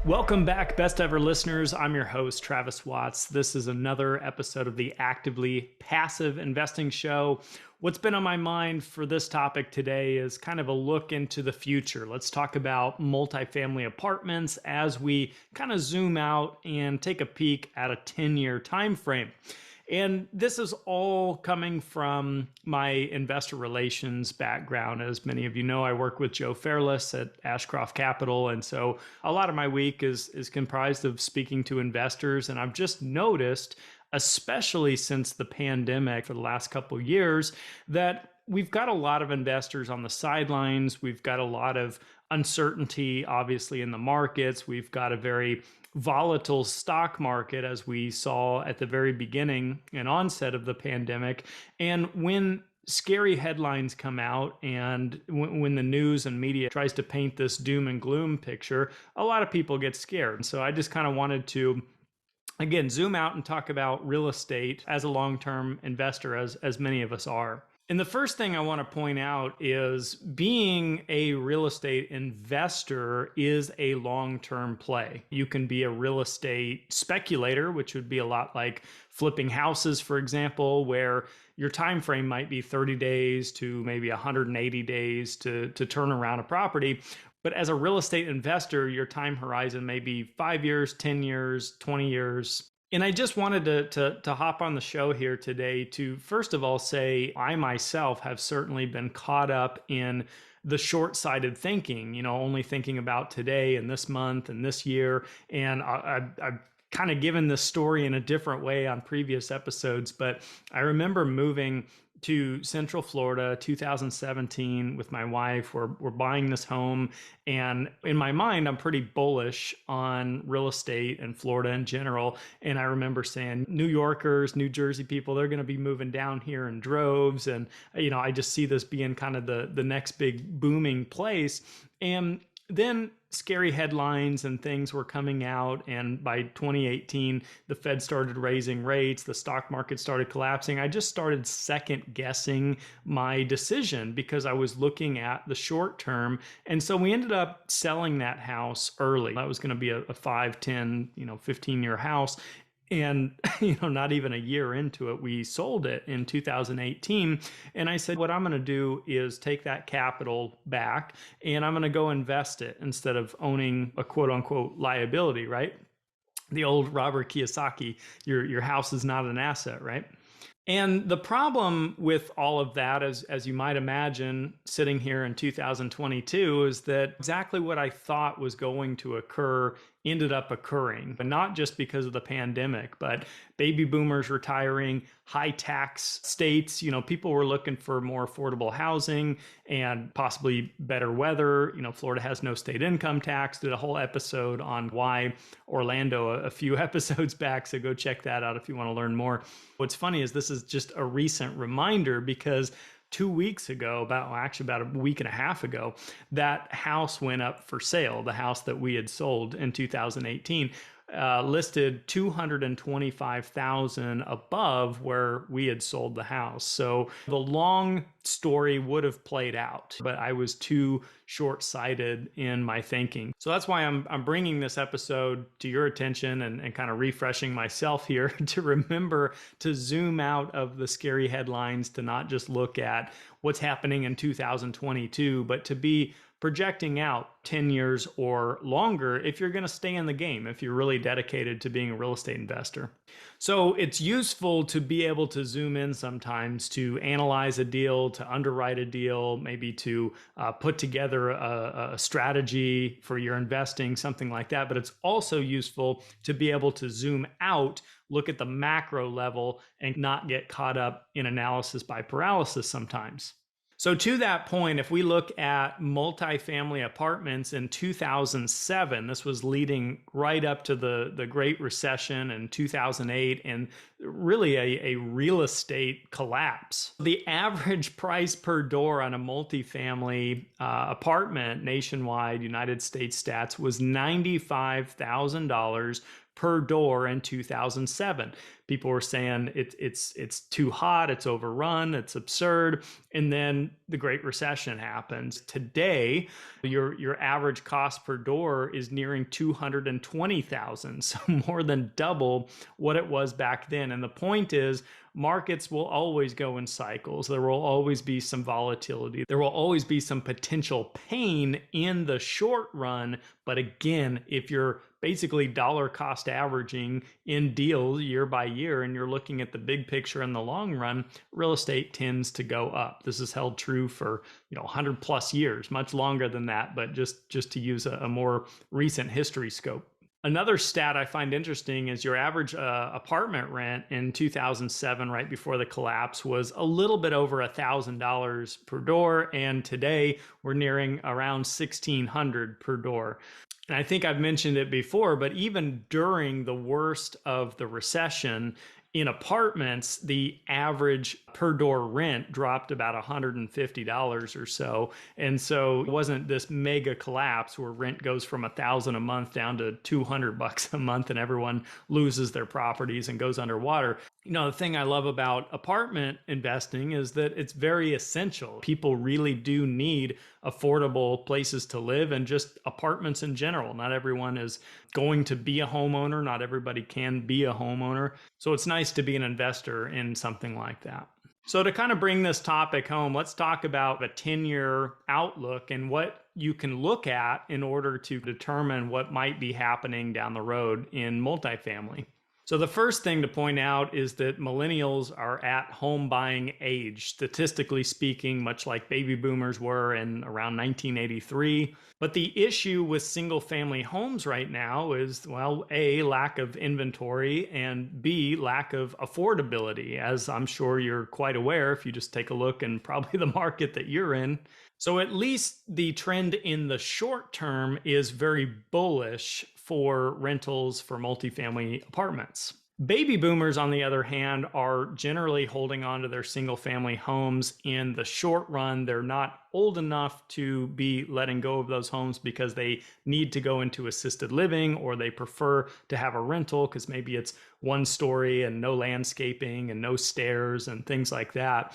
Welcome back, best ever listeners. I'm your host, Travis Watts. This is another episode of the Actively Passive Investing Show. What's been on my mind for this topic today is kind of a look into the future. Let's talk about multifamily apartments as we kind of zoom out and take a peek at a 10-year time frame. And this is all coming from my investor relations background. As many of you know, I work with Joe Fairless at Ashcroft Capital. And so a lot of my week is comprised of speaking to investors. And I've just noticed, especially since the pandemic for the last couple of years, that we've got a lot of investors on the sidelines. We've got a lot of uncertainty, obviously, in the markets. We've got a very volatile stock market, as we saw at the very beginning and onset of the pandemic. And when scary headlines come out and when the news and media tries to paint this doom and gloom picture, a lot of people get scared. And so I just kind of wanted to, again, zoom out and talk about real estate as a long-term investor, as many of us are. And the first thing I want to point out is being a real estate investor is a long-term play. You can be a real estate speculator, which would be a lot like flipping houses, for example, where your time frame might be 30 days to maybe 180 days to turn around a property. But as a real estate investor, your time horizon may be 5 years, 10 years, 20 years. And I just wanted to hop on the show here today to, first of all, say I myself have certainly been caught up in the short-sighted thinking, only thinking about today and this month and this year. And I've kind of given this story in a different way on previous episodes, but I remember moving to Central Florida, 2017, with my wife. We're buying this home, and in my mind, I'm pretty bullish on real estate and Florida in general. And I remember saying, New Yorkers, New Jersey people, they're going to be moving down here in droves, and I just see this being kind of the next big booming place. And then scary headlines and things were coming out. And by 2018, the Fed started raising rates. The stock market started collapsing. I just started second guessing my decision because I was looking at the short term. And so we ended up selling that house early. That was going to be a 5, 10, 15-year house. And, not even a year into it, we sold it in 2018. And I said, what I'm going to do is take that capital back and I'm going to go invest it instead of owning a quote unquote liability, right? The old Robert Kiyosaki, your house is not an asset, right? And the problem with all of that, as you might imagine, sitting here in 2022, is that exactly what I thought was going to occur ended up occurring, but not just because of the pandemic, but baby boomers retiring, high tax states, people were looking for more affordable housing and possibly better weather. Florida has no state income tax. Did a whole episode on why Orlando a few episodes back, so go check that out if you want to learn more. What's funny is this is just a recent reminder because 2 weeks ago, about a week and a half ago, that house went up for sale, the house that we had sold in 2018. Listed $225,000 above where we had sold the house. So the long story would have played out, but I was too short-sighted in my thinking. So that's why I'm bringing this episode to your attention and kind of refreshing myself here to remember to zoom out of the scary headlines, to not just look at what's happening in 2022, but to be projecting out 10 years or longer if you're going to stay in the game, if you're really dedicated to being a real estate investor. So it's useful to be able to zoom in sometimes to analyze a deal, to underwrite a deal, maybe to put together a strategy for your investing, something like that. But it's also useful to be able to zoom out, look at the macro level, and not get caught up in analysis by paralysis sometimes. So to that point, if we look at multifamily apartments in 2007, this was leading right up to the Great Recession in 2008 and really a real estate collapse. The average price per door on a multifamily apartment nationwide, United States stats, was $95,000 per door in 2007. People were saying it's too hot, it's overrun, it's absurd. And then the Great Recession happens. Today, your average cost per door is nearing 220,000, so more than double what it was back then. And the point is, markets will always go in cycles. There will always be some volatility. There will always be some potential pain in the short run. But again, if you're basically dollar cost averaging in deals year by year, and you're looking at the big picture in the long run, real estate tends to go up. This is held true for 100 plus years, much longer than that, but just to use a more recent history scope. Another stat I find interesting is your average apartment rent in 2007, right before the collapse, was a little bit over $1,000 per door, and today we're nearing around $1,600 per door. And I think I've mentioned it before, but even during the worst of the recession, in apartments, the average per door rent dropped about $150 or so. And so it wasn't this mega collapse where rent goes from $1,000 a month down to $200 a month and everyone loses their properties and goes underwater. The thing I love about apartment investing is that it's very essential. People really do need affordable places to live, and just apartments in general. Not everyone is going to be a homeowner. Not everybody can be a homeowner. So it's nice to be an investor in something like that. So to kind of bring this topic home, let's talk about a 10-year outlook and what you can look at in order to determine what might be happening down the road in multifamily. So the first thing to point out is that millennials are at home buying age, statistically speaking, much like baby boomers were in around 1983. But the issue with single family homes right now is, well, A, lack of inventory, and B, lack of affordability, as I'm sure you're quite aware if you just take a look in probably the market that you're in. So at least the trend in the short term is very bullish for rentals for multifamily apartments. Baby boomers, on the other hand, are generally holding on to their single family homes in the short run. They're not old enough to be letting go of those homes because they need to go into assisted living, or they prefer to have a rental because maybe it's one story and no landscaping and no stairs and things like that,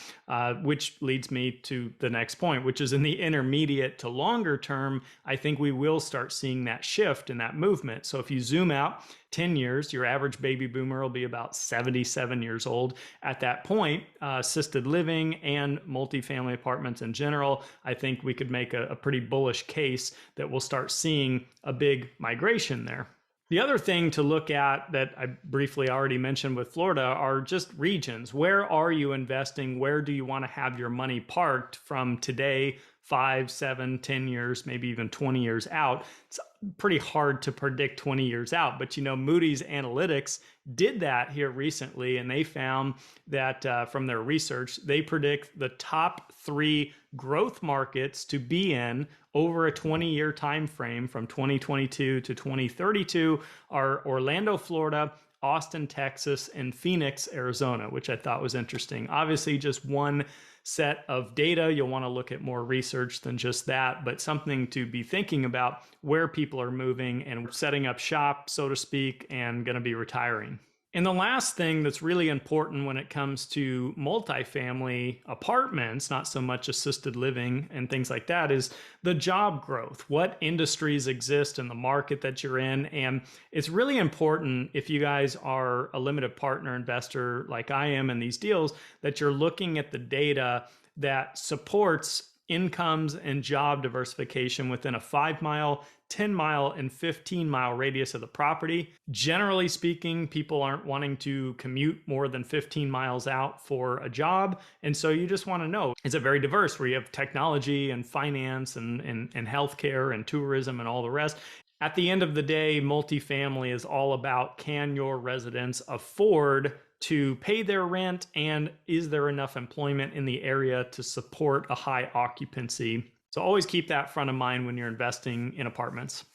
which leads me to the next point, which is in the intermediate to longer term, I think we will start seeing that shift and that movement. So if you zoom out 10 years, your average baby boomer will be about 77 years old. At that point, assisted living and multifamily apartments in general, I think we could make a pretty bullish case that we'll start seeing a big migration there. The other thing to look at that I briefly already mentioned with Florida are just regions. Where are you investing? Where do you want to have your money parked from today, 5, 7, 10 years, maybe even 20 years out? It's pretty hard to predict 20 years out, but Moody's Analytics did that here recently, and they found that from their research, they predict the top 3 growth markets to be in over a 20-year time frame from 2022 to 2032 are Orlando, Florida, Austin, Texas, and Phoenix, Arizona, which I thought was interesting. Obviously, just one set of data. You'll want to look at more research than just that, but something to be thinking about where people are moving and setting up shop, so to speak, and going to be retiring. And the last thing that's really important when it comes to multifamily apartments, not so much assisted living and things like that, is the job growth. What industries exist in the market that you're in? And it's really important, if you guys are a limited partner investor like I am in these deals, that you're looking at the data that supports incomes and job diversification within a 5-mile, 10-mile, and 15-mile radius of the property. Generally speaking, people aren't wanting to commute more than 15 miles out for a job. And so you just want to know, is it very diverse where you have technology and finance and healthcare and tourism and all the rest? At the end of the day, multifamily is all about, can your residents afford to pay their rent, and is there enough employment in the area to support a high occupancy? So always keep that front of mind when you're investing in apartments.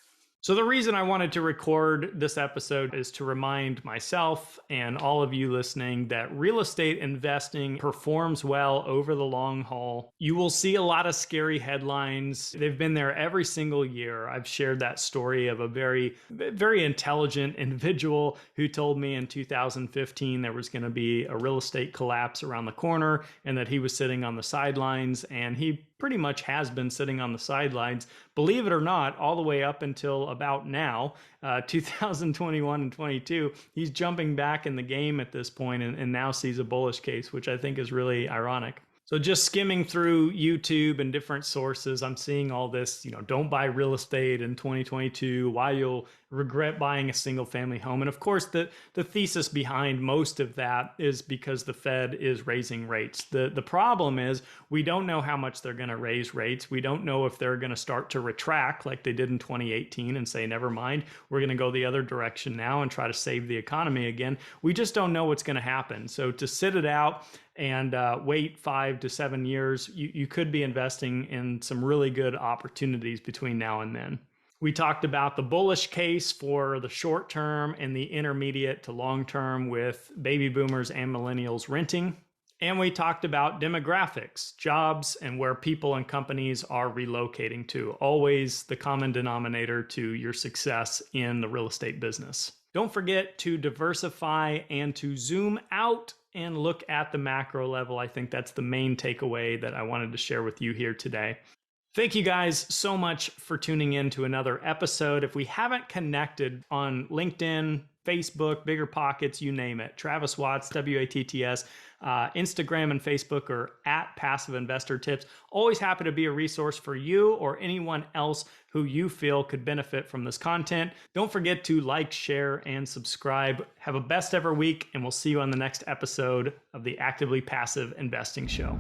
So, the reason I wanted to record this episode is to remind myself and all of you listening that real estate investing performs well over the long haul. You will see a lot of scary headlines. They've been there every single year. I've shared that story of a very, very intelligent individual who told me in 2015 there was going to be a real estate collapse around the corner and that he was sitting on the sidelines, and he pretty much has been sitting on the sidelines, believe it or not, all the way up until about now, 2021 and 22. He's jumping back in the game at this point and now sees a bullish case, which I think is really ironic. So just skimming through YouTube and different sources, I'm seeing all this, don't buy real estate in 2022, why you'll regret buying a single family home. And of course, the thesis behind most of that is because the Fed is raising rates. The problem is we don't know how much they're going to raise rates. We don't know if they're going to start to retract like they did in 2018 and say, never mind, we're going to go the other direction now and try to save the economy again. We just don't know what's going to happen. So to sit it out and wait 5 to 7 years, you could be investing in some really good opportunities between now and then. We talked about the bullish case for the short term and the intermediate to long term with baby boomers and millennials renting. And we talked about demographics, jobs, and where people and companies are relocating to. Always the common denominator to your success in the real estate business. Don't forget to diversify and to zoom out and look at the macro level. I think that's the main takeaway that I wanted to share with you here today. Thank you guys so much for tuning in to another episode. If we haven't connected on LinkedIn, Facebook, Bigger Pockets, you name it, Travis Watts, WATTS, Instagram and Facebook are at Passive Investor Tips. Always happy to be a resource for you or anyone else who you feel could benefit from this content. Don't forget to like, share, and subscribe. Have a best ever week, and we'll see you on the next episode of the Actively Passive Investing Show.